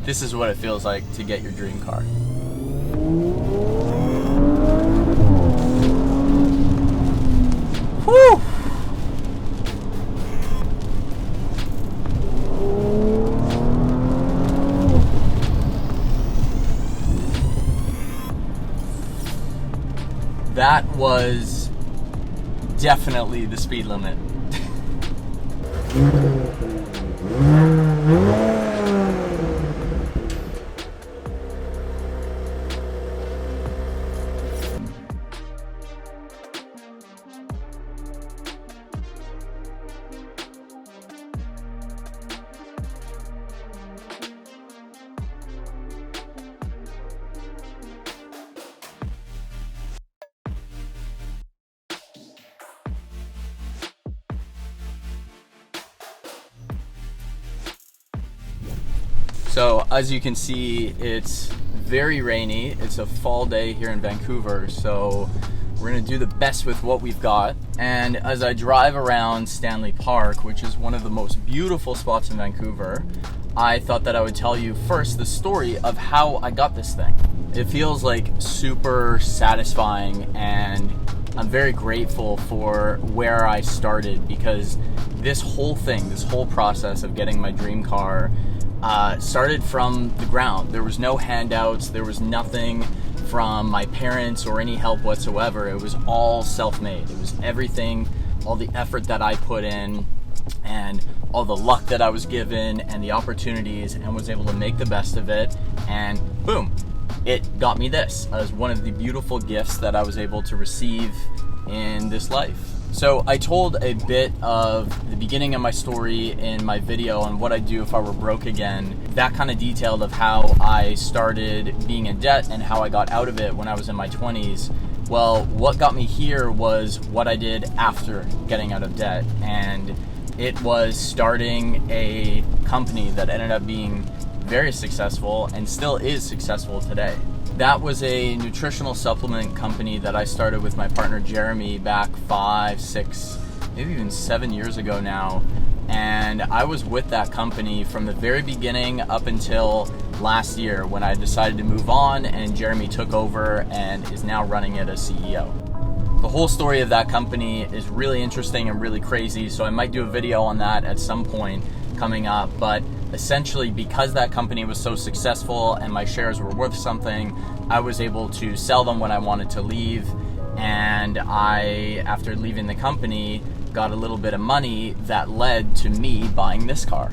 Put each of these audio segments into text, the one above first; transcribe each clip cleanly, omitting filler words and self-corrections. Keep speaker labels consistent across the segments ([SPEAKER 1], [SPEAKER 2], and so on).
[SPEAKER 1] this is what it feels like to get your dream car. Whew! That was definitely the speed limit. So as you can see, it's very rainy. It's a fall day here in Vancouver, so we're gonna do the best with what we've got. And as I drive around Stanley Park, which is one of the most beautiful spots in Vancouver, I thought that I would tell you first the story of how I got this thing. It feels like super satisfying, and I'm very grateful for where I started, because this whole thing, this whole process of getting my dream car started from the ground. There was no handouts, there was nothing from my parents or any help whatsoever. It was all self-made. It was everything, all the effort that I put in and all the luck that I was given and the opportunities, and was able to make the best of it, and boom, it got me this as one of the beautiful gifts that I was able to receive in this life. So I told a bit of the beginning of my story in my video on what I'd do if I were broke again. That kind of detailed of how I started being in debt and how I got out of it when I was in my 20s. Well, what got me here was what I did after getting out of debt, and it was starting a company that ended up being very successful and still is successful today. That was a nutritional supplement company that I started with my partner Jeremy back 5, 6, maybe even 7 years ago now. And I was with that company from the very beginning up until last year, when I decided to move on and Jeremy took over and is now running it as CEO. The whole story of that company is really interesting and really crazy, so I might do a video on that at some point coming up. But essentially, because that company was so successful and my shares were worth something, I was able to sell them when I wanted to leave. And I, after leaving the company, got a little bit of money that led to me buying this car.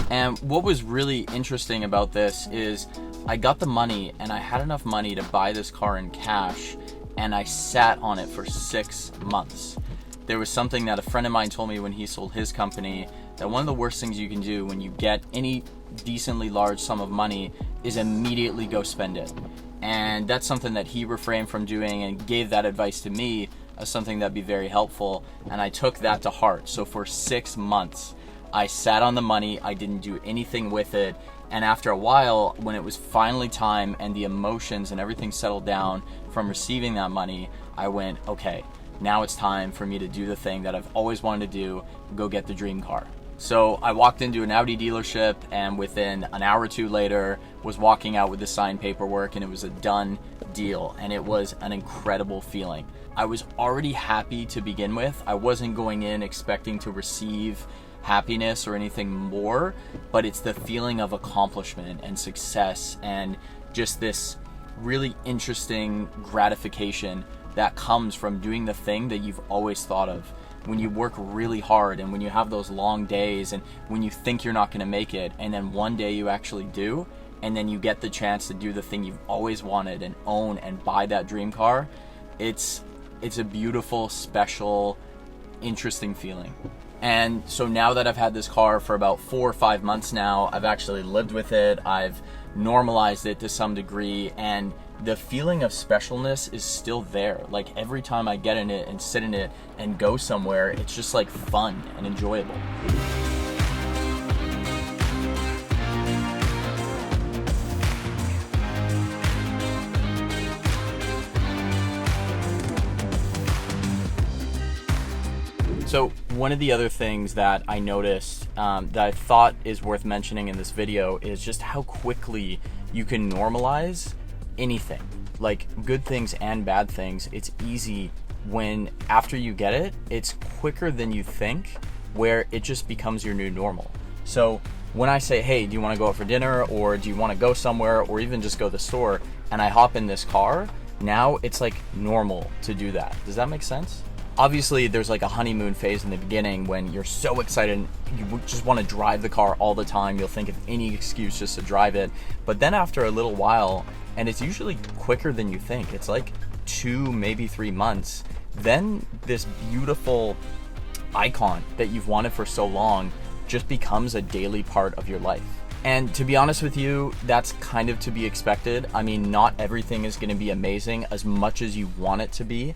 [SPEAKER 1] And what was really interesting about this is I got the money, and I had enough money to buy this car in cash, and I sat on it for 6 months. There was something that a friend of mine told me when he sold his company, that one of the worst things you can do when you get any decently large sum of money is immediately go spend it. And that's something that he refrained from doing, and gave that advice to me as something that'd be very helpful, and I took that to heart. So for 6 months, I sat on the money, I didn't do anything with it, and after a while, when it was finally time and the emotions and everything settled down from receiving that money, I went, okay, now it's time for me to do the thing that I've always wanted to do, go get the dream car. So I walked into an Audi dealership, and within an hour or two later was walking out with the signed paperwork, and it was a done deal, and it was an incredible feeling. I was already happy to begin with. I wasn't going in expecting to receive happiness or anything more, but it's the feeling of accomplishment and success and just this really interesting gratification that comes from doing the thing that you've always thought of. When you work really hard, and when you have those long days, and when you think you're not going to make it, and then one day you actually do, and then you get the chance to do the thing you've always wanted and own and buy that dream car, it's a beautiful, special, interesting feeling. And so now that I've had this car for about 4 or 5 months now, I've actually lived with it, I've normalized it to some degree, and the feeling of specialness is still there. Like every time I get in it and sit in it and go somewhere, it's just like fun and enjoyable. So one of the other things that I noticed that I thought is worth mentioning in this video is just how quickly you can normalize anything, like good things and bad things. It's easy when after you get it, it's quicker than you think, where it just becomes your new normal. So when I say, hey, do you want to go out for dinner, or do you want to go somewhere, or even just go to the store, and I hop in this car, now it's like normal to do that. Does that make sense? Obviously, there's like a honeymoon phase in the beginning when you're so excited, you just want to drive the car all the time. You'll think of any excuse just to drive it. But then after a little while, and it's usually quicker than you think, it's like 2, maybe 3 months, then this beautiful icon that you've wanted for so long just becomes a daily part of your life. And to be honest with you, that's kind of to be expected. I mean, not everything is going to be amazing as much as you want it to be.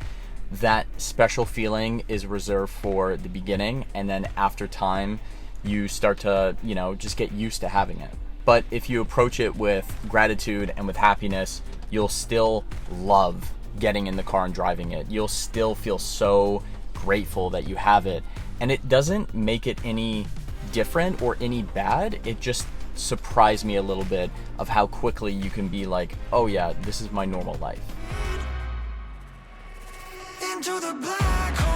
[SPEAKER 1] That special feeling is reserved for the beginning, and then after time, you start to, just get used to having it. But if you approach it with gratitude and with happiness, you'll still love getting in the car and driving it. You'll still feel so grateful that you have it. And it doesn't make it any different or any bad. It just surprised me a little bit of how quickly you can be like, oh yeah, this is my normal life.
[SPEAKER 2] Into the black hole.